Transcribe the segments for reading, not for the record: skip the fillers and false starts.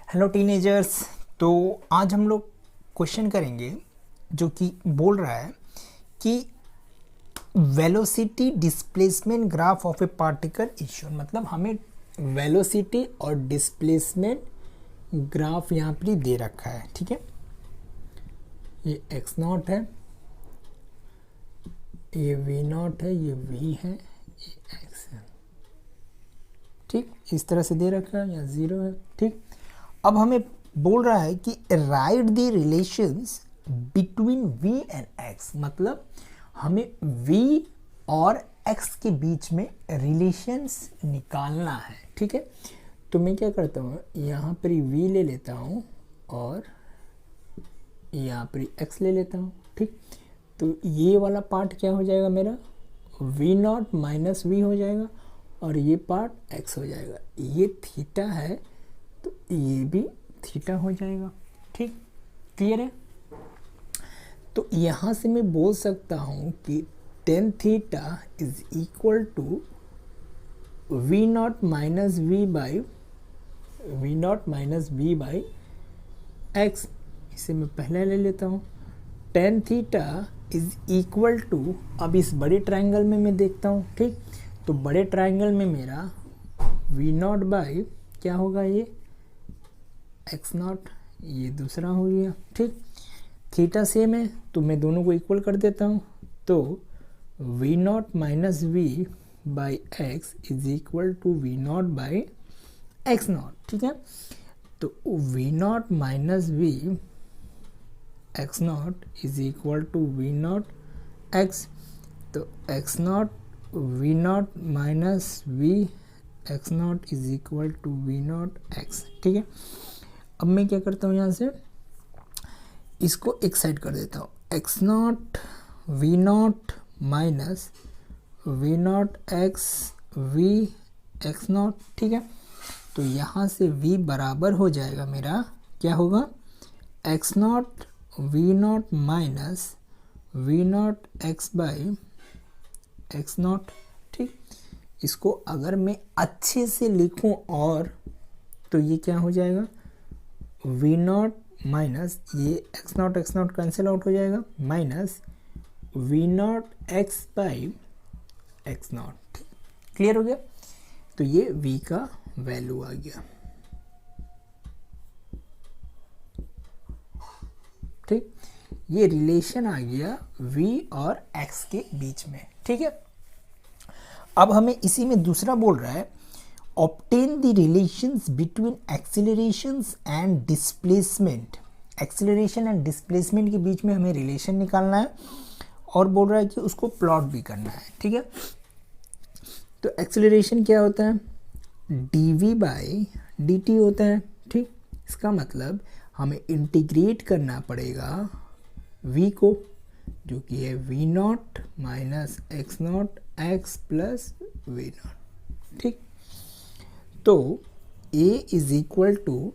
Hello teenagers. तो आज हम लोग क्वेश्चन करेंगे जो कि बोल रहा है कि velocity displacement graph of A particle is shown. मतलब हमें वेलोसिटी और डिस्प्लेसमेंट ग्राफ यहाँ पर ही दे रखा है। ठीक है, ये एक्स नॉट है, ये वी नॉट है, ये वी है, ये एक्स है। ठीक, इस तरह से दे रखा है, यहाँ जीरो है। ठीक, अब हमें बोल रहा है कि right the relations between v and x। मतलब हमें v और x के बीच में रिलेशंस निकालना है। ठीक है, तो मैं क्या करता हूँ, यहाँ पर v ले लेता हूँ और यहाँ पर x ले लेता हूँ। ठीक, तो ये वाला पार्ट क्या हो जाएगा मेरा, v नॉट माइनस वी हो जाएगा और ये पार्ट x हो जाएगा। ये थीटा है तो ये भी थीटा हो जाएगा। ठीक, क्लियर है। तो यहाँ से मैं बोल सकता हूँ कि tan theta is equal to we not minus we by x. इसे मैं पहले ले लेता हूँ। Tan theta is equal to, अब इस बड़े ट्रायंगल में मैं देखता हूँ। ठीक, तो बड़े ट्रायंगल में मेरा वी नॉट बाई क्या होगा, ये एक्स नॉट, ये दूसरा हो गया। ठीक, थीटा सेम है तो मैं दोनों को इक्वल कर देता हूँ। तो V not minus we by X is equal to we not by x not. ठीक है, तो V not minus V x naught is equal to we not X. तो X not we not minus V x naught is equal to we not X. ठीक है, अब मैं क्या करता हूँ, यहाँ से इसको एक साइड कर देता हूँ। X not we not minus v not x v x not. ठीक है, तो यहाँ से v बराबर हो जाएगा मेरा, क्या होगा, x not we not minus v not x by x not. ठीक, इसको अगर मैं अच्छे से लिखूँ और तो ये क्या हो जाएगा, वी नॉट माइनस ये एक्स नॉट कैंसिल आउट हो जाएगा, minus v not x by x not. Clear हो गया। तो ये v का वैल्यू आ गया। ठीक, ये रिलेशन आ गया v और x के बीच में। ठीक है, अब हमें इसी में दूसरा बोल रहा है obtain the relations between accelerations and displacement। Acceleration and displacement के बीच में हमें रिलेशन निकालना है और बोल रहा है कि उसको प्लॉट भी करना है। ठीक है, तो एक्सीलरेशन क्या होता है, dv बाई dt होता है। ठीक, इसका मतलब हमें इंटीग्रेट करना पड़ेगा v को, जो कि है v not minus x not x plus v not. ठीक, तो a इज इक्वल टू,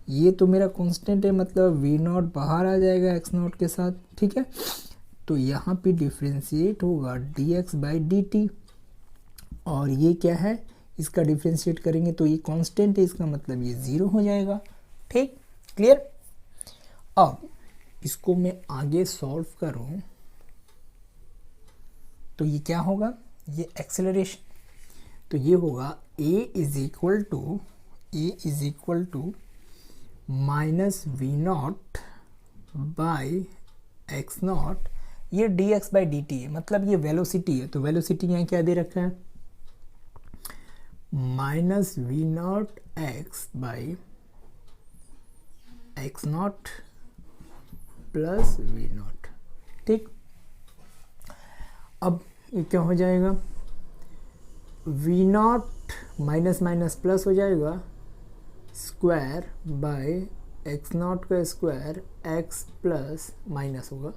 ये तो मेरा कांस्टेंट है, मतलब वी नॉट बाहर आ जाएगा एक्स नॉट के साथ। ठीक है, तो यहाँ पे डिफ्रेंशिएट होगा dx बाई dt और ये क्या है, इसका डिफ्रेंशिएट करेंगे तो ये कांस्टेंट है, इसका मतलब ये ज़ीरो हो जाएगा। ठीक, क्लियर। अब इसको मैं आगे सॉल्व करूँ तो ये क्या होगा, ये एक्सेलरेशन, तो ये होगा a is equal to minus v not by x not, ये dx बाई dt है, मतलब ये वेलोसिटी है। तो वेलोसिटी यहाँ क्या दे रखा है, minus v not x by x not plus v not. ठीक, अब ये क्या हो जाएगा, v not minus minus plus हो जाएगा, स्क्वायर बाय एक्स नॉट का स्क्वायर एक्स प्लस माइनस होगा,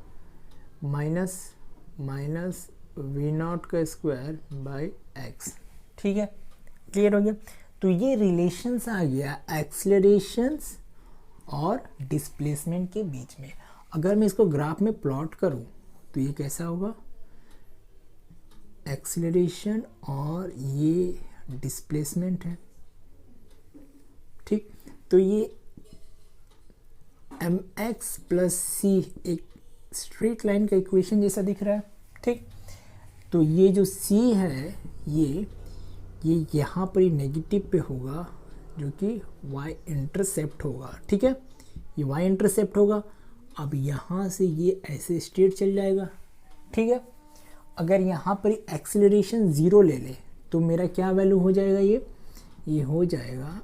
माइनस माइनस वी नॉट का स्क्वायर बाय एक्स। ठीक है, क्लियर हो गया। तो ये रिलेशंस आ गया एक्सीलरेशंस और डिस्प्लेसमेंट के बीच में। अगर मैं इसको ग्राफ में प्लॉट करूं तो ये कैसा होगा, एक्सीलरेशन और ये डिस्प्लेसमेंट है। ठीक, तो ये एम एक्स प्लस सी एक स्ट्रेट लाइन का इक्वेशन जैसा दिख रहा है, ठीक। तो ये जो सी है ये यहाँ पर ही नेगेटिव पे होगा, जो कि वाई इंटरसेप्ट होगा, ठीक है। ये वाई इंटरसेप्ट होगा। अब यहाँ से ये ऐसे स्ट्रेट चल जाएगा, ठीक है। अगर यहाँ पर एक्सेलरेशन 0 ले ले तो मेरा क्या वैल्यू हो जाएगा, ये हो जाएगा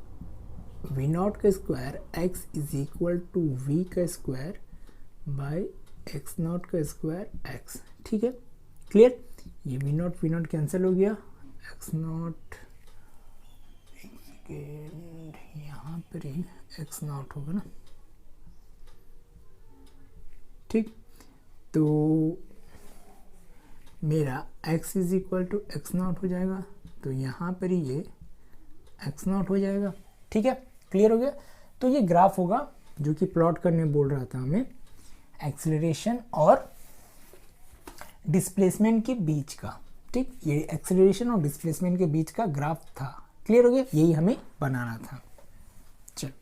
वी नॉट का square x is equal to v का स्क्वायर बाय एक्स नॉट का स्क्वायर एक्स, ठीक है। क्लियर। ये वी नॉट कैंसिल हो गया, एक्स नॉट यहाँ पर ही एक्स नॉट होगा ना, ठीक। तो मेरा x is equal to x not हो जाएगा, तो यहाँ पर ही ये एक्स नॉट हो जाएगा, ठीक है। क्लियर हो गया। तो ये ग्राफ होगा जो कि प्लॉट करने बोल रहा था हमें एक्सेलरेशन और डिस्प्लेसमेंट के बीच का, ठीक। ये एक्सेलरेशन और डिस्प्लेसमेंट के बीच का ग्राफ था। क्लियर हो गया। यही हमें बनाना था। चल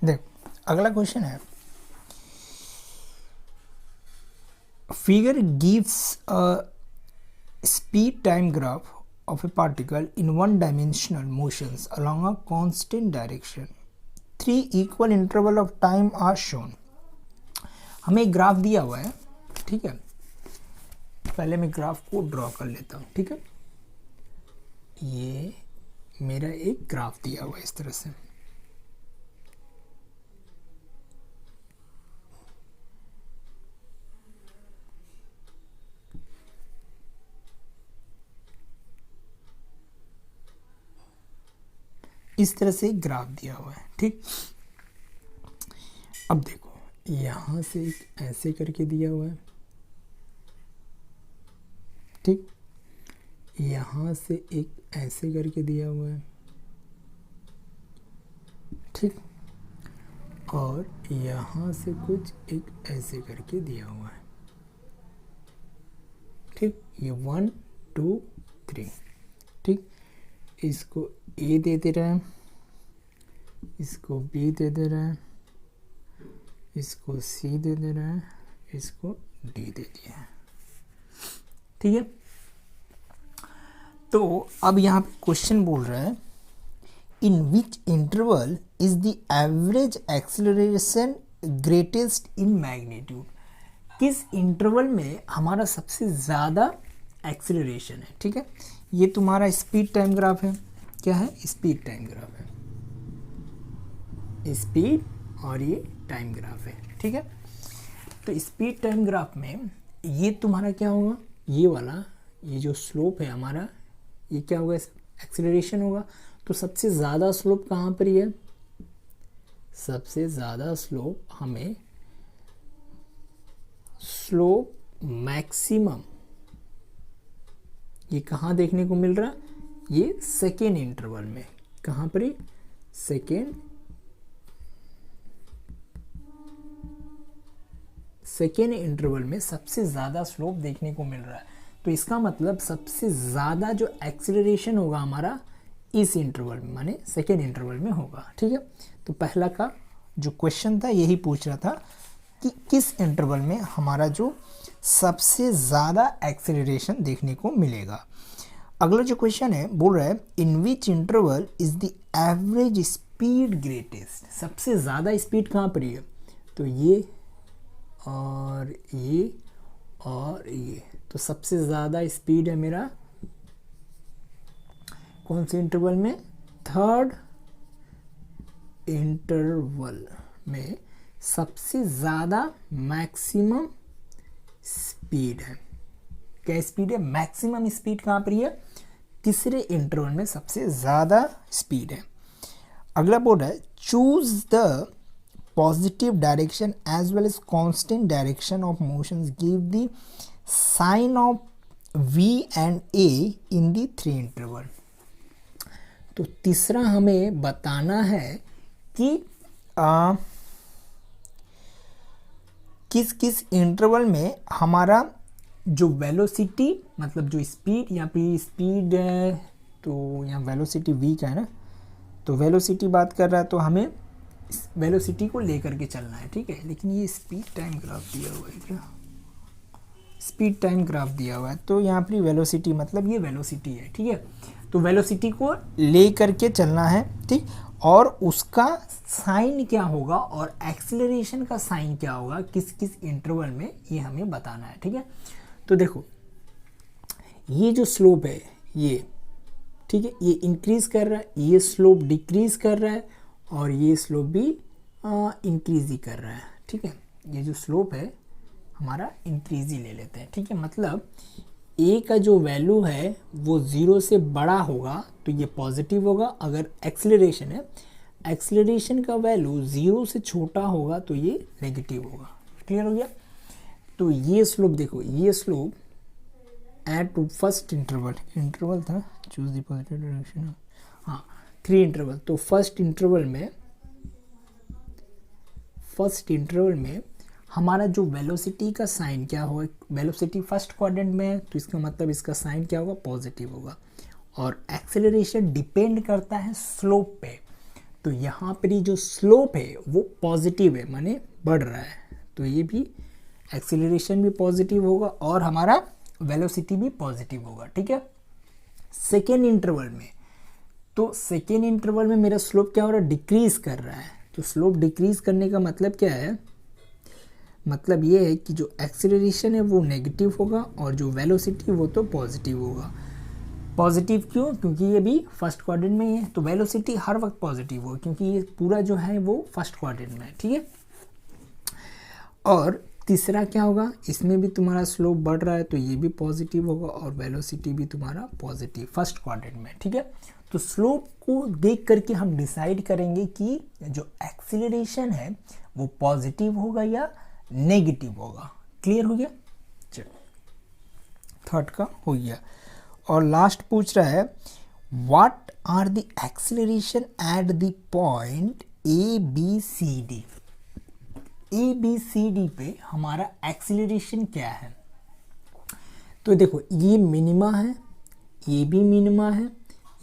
देख, अगला क्वेश्चन है, figure gives a speed time graph of a particle in one dimensional motions along a constant direction. 3 equal interval of time are shown. हमें एक ग्राफ दिया हुआ है, ठीक है। पहले मैं ग्राफ को ड्रॉ कर लेता हूँ, ठीक है। ये मेरा एक ग्राफ दिया हुआ है इस तरह से, इस तरह से एक ग्राफ दिया हुआ है, ठीक। अब देखो यहाँ से एक ऐसे करके दिया हुआ है, ठीक। यहाँ से एक ऐसे करके दिया हुआ है, ठीक। और यहाँ से कुछ एक ऐसे करके दिया हुआ है, ठीक। ये 1 2 3, ठीक। इसको ए दे दे रहा है, इसको बी दे दे रहा है, इसको सी दे दे रहा है, इसको डी दे दिया है, ठीक है। तो अब यहाँ पे क्वेश्चन बोल रहा है, in which interval is the average acceleration greatest in magnitude. किस इंटरवल में हमारा सबसे ज़्यादा एक्सेलरेशन है, ठीक है। ये तुम्हारा स्पीड टाइम ग्राफ है। क्या है? स्पीड टाइम ग्राफ है, स्पीड और ये टाइम ग्राफ है, ठीक है। तो स्पीड टाइम ग्राफ में ये तुम्हारा क्या होगा, ये वाला ये जो स्लोप है हमारा, ये क्या होगा, एक्सेलरेशन होगा। तो सबसे ज़्यादा स्लोप कहाँ पर ही है? सबसे ज़्यादा स्लोप हमें स्लोप मैक्सिमम ये कहाँ देखने को मिल रहा है? ये सेकेंड इंटरवल में। कहाँ पर? ही सेकेंड इंटरवल में सबसे ज़्यादा स्लोप देखने को मिल रहा है। तो इसका मतलब सबसे ज़्यादा जो एक्सेलरेशन होगा हमारा इस इंटरवल में, माने सेकेंड इंटरवल में होगा, ठीक है। तो पहला का जो क्वेश्चन था यही पूछ रहा था कि किस इंटरवल में हमारा जो सबसे ज़्यादा एक्सेलरेशन देखने को मिलेगा। अगला जो क्वेश्चन है बोल रहा है, in which interval is the average speed greatest. सबसे ज़्यादा स्पीड कहाँ पर है? तो ये और ये और ये। तो सबसे ज़्यादा स्पीड है मेरा कौन से इंटरवल में? थर्ड इंटरवल में सबसे ज़्यादा मैक्सिमम स्पीड है। क्या स्पीड है? मैक्सिमम स्पीड कहाँ पर है? तीसरे इंटरवल में सबसे ज़्यादा स्पीड है। अगला बोल रहा है, choose the positive direction as well as constant direction of motions give the sign of V and A in the 3 interval। तो तीसरा हमें बताना है कि किस किस इंटरवल में हमारा जो वेलोसिटी मतलब जो स्पीड, यहाँ पे स्पीड है तो यहाँ वेलोसिटी v का है ना, तो वेलोसिटी बात कर रहा है तो हमें वेलोसिटी को लेकर के चलना है, ठीक है। लेकिन ये स्पीड टाइम ग्राफ दिया हुआ है क्या, स्पीड टाइम ग्राफ दिया हुआ है, तो यहाँ पर वेलोसिटी मतलब ये वेलोसिटी है, ठीक है। तो वेलोसिटी को ले करके चलना है, ठीक। और उसका साइन क्या होगा और एक्सीलरेशन का साइन क्या होगा किस किस इंटरवल में, ये हमें बताना है, ठीक है। तो देखो ये जो स्लोप है ये, ठीक है, ये इंक्रीज कर रहा है, ये स्लोप डिक्रीज कर रहा है और ये स्लोप भी इंक्रीज ही कर रहा है, ठीक है। ये जो स्लोप है हमारा इंक्रीज ही ले लेते हैं, ठीक है। मतलब ए का जो वैल्यू है वो 0 से बड़ा होगा तो ये पॉजिटिव होगा, अगर एक्सीलरेशन है, एक्सीलरेशन का वैल्यू 0 से छोटा होगा तो ये नेगेटिव होगा। क्लियर हो गया। तो ये स्लोप देखो, ये स्लोप एट फर्स्ट इंटरवल था, चूज द पॉजिटिव डायरेक्शन, हाँ 3 इंटरवल। तो फर्स्ट इंटरवल में हमारा जो वेलोसिटी का साइन क्या होगा, वेलोसिटी फर्स्ट क्वाड्रेंट में है तो इसका मतलब इसका साइन क्या होगा, पॉजिटिव होगा। और एक्सेलरेशन डिपेंड करता है स्लोप पे, तो यहाँ पर जो स्लोप है वो पॉजिटिव है, माने बढ़ रहा है, तो ये भी एक्सेलरेशन भी पॉजिटिव होगा और हमारा वेलोसिटी भी पॉजिटिव होगा, ठीक है। सेकेंड इंटरवल में, तो सेकेंड इंटरवल में मेरा स्लोप क्या हो रहा है, डिक्रीज कर रहा है। तो स्लोप डिक्रीज करने का मतलब क्या है, मतलब ये है कि जो एक्सेलरेशन है वो नेगेटिव होगा और जो वेलोसिटी वो तो पॉजिटिव होगा। पॉजिटिव क्यों, क्योंकि ये भी फर्स्ट क्वाड्रेंट में ही है, तो वेलोसिटी हर वक्त पॉजिटिव होगा क्योंकि ये पूरा जो है वो फर्स्ट क्वाड्रेंट में है, ठीक है। और तीसरा क्या होगा, इसमें भी तुम्हारा स्लोप बढ़ रहा है तो ये भी पॉजिटिव होगा और वेलोसिटी भी तुम्हारा पॉजिटिव फर्स्ट क्वाड्रेंट में, ठीक है। तो स्लोप को देख करके हम डिसाइड करेंगे कि जो एक्सीलरेशन है वो पॉजिटिव होगा या नेगेटिव होगा। क्लियर हो गया। चलो थर्ड का हो गया और लास्ट पूछ रहा है what are the acceleration at the point ABCD। ABCD पे हमारा एक्सीलरेशन क्या है, तो देखो ये मिनिमा है, ये भी मिनिमा है,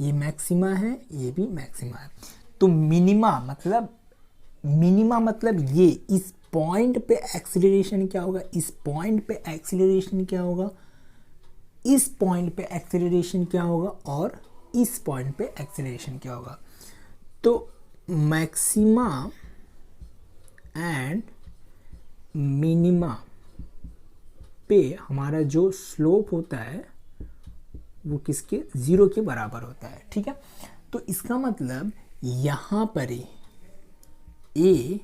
ये मैक्सिमा है, ये भी मैक्सिमा है। तो मिनिमा मतलब ये इस पॉइंट पे एक्सीलरेशन क्या होगा, इस पॉइंट पे एक्सीलरेशन क्या होगा, इस पॉइंट पे एक्सीलरेशन क्या होगा और इस पॉइंट पे एक्सीलरेशन क्या होगा। तो मैक्सिमा एंड मिनिमा पे हमारा जो स्लोप होता है वो किसके, 0 के बराबर होता है, ठीक है। तो इसका मतलब यहाँ पर A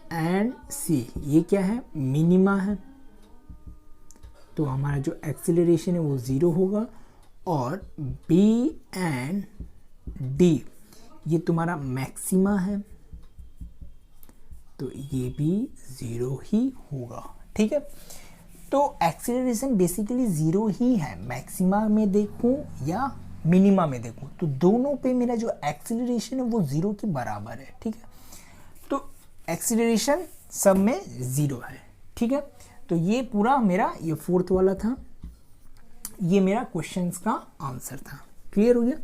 एंड C ये क्या है, मिनिमा है, तो हमारा जो एक्सीलरेशन है वो 0 होगा। और B एंड D ये तुम्हारा मैक्सिमा है, तो ये भी 0 ही होगा, ठीक है। तो एक्सीलरेशन बेसिकली 0 ही है, मैक्सिमा में देखूं या मिनिमा में देखूं तो दोनों पे मेरा जो एक्सीलरेशन है वो 0 के बराबर है, ठीक है। तो एक्सीलरेशन सब में 0 है, ठीक है। तो ये पूरा मेरा ये फोर्थ वाला था, ये मेरा क्वेश्चंस का आंसर था। क्लियर हो गया।